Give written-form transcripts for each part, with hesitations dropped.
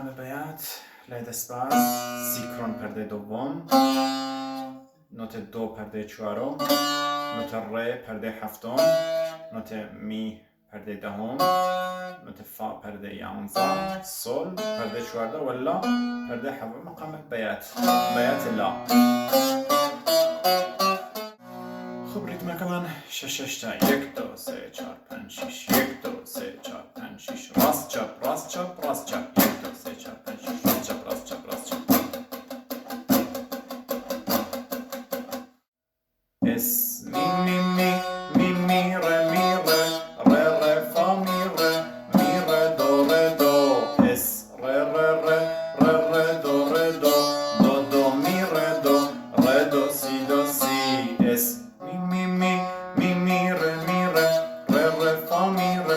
مقام بیات لای دست باز سیکرون پرده دوم، نوت دو پرده چهارم، نوت ر پرده هفتم، نوت می پرده دهم، نوت فا پرده یازده، سول پرده چهارده و لا پرده هفتم. مقام بیات لا. خب ریتم کمان شش تا 1 2 3 4 5 6 1 2 3 4 5 6 راست چپ راست چپ راست چپ 1 2 3 4 5 6 راست چپ راست چپ راست چپ. اس می می می می می ر فا می ر دو اس ر دو می ر دو سی اس می ر فا می ر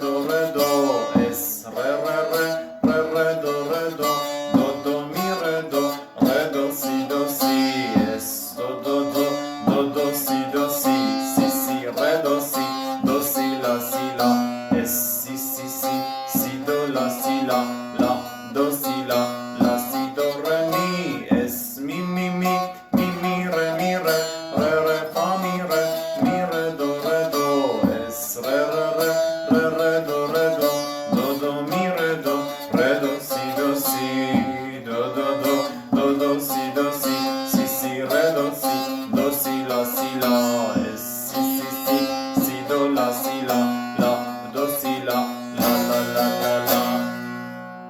دو اس دو می ر دو سی اس دو سی دو سی لا اس سی دو لا دو سی لا سی دو ر می اس می ر فا می ر دو اس دو می ر دو سی دو سی دو سی لا اس سی دو لا دو سی لا.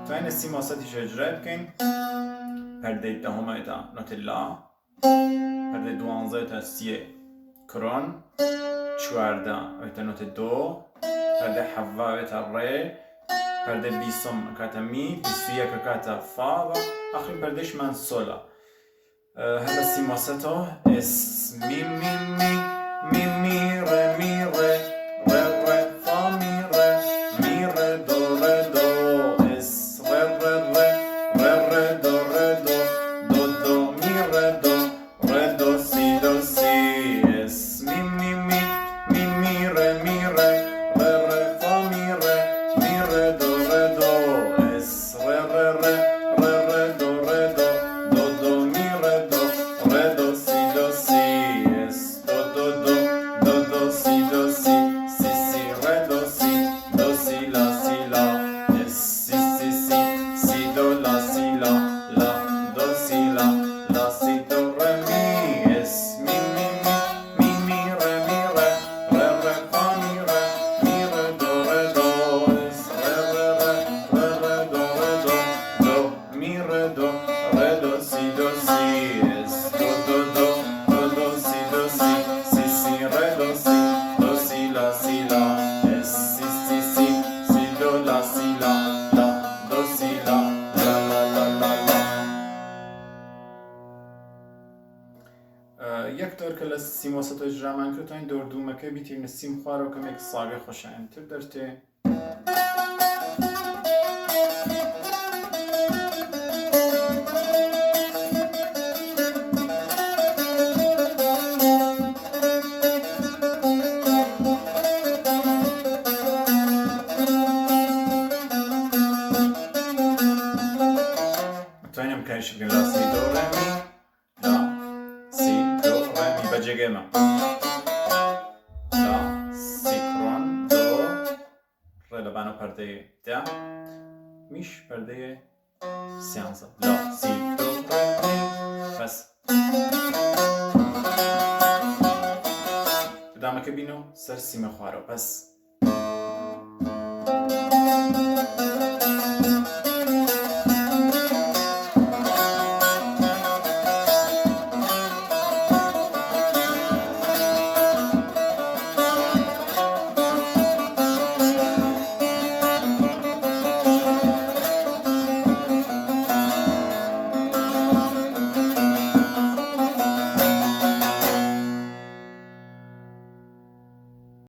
تو این سی ماساتیش اجرا بکن. پرده دهم ایتا نوت لا، پرده دوانزه تا سی کرون، چوارده ایتا نوت دو، پرده هفده ایتا ر، پرده بیستم کاتا می، 21 کاتا فا و آخرین پردهش من سولا. هذا سی ماساتو اس می ر فا می ر دو اس دو می ر دو سی اس می ر فا می ر دو اس دو می ر دو سی اس دو سی دو سی لا اس سی دو لا دو سی لا سی دو ر می اس می ر فا می ر دو اس دو می ر دو سی اس دو سی ر دو سی لا اس سی دو لا دو سی لا. یک دور که سی ماسات اجرا من کرد تا این دور دومه که بیتیم نسیم خواه رو کم یک ساگه خوشه انتر درته تو اینم کارش بگن لا سی دو ر می بجگما لا سی کرون دو ر لبانو پرده ده میش پرده سیانزا لا سی دو ر می بس دامه که بینو سر سیم خوارو بس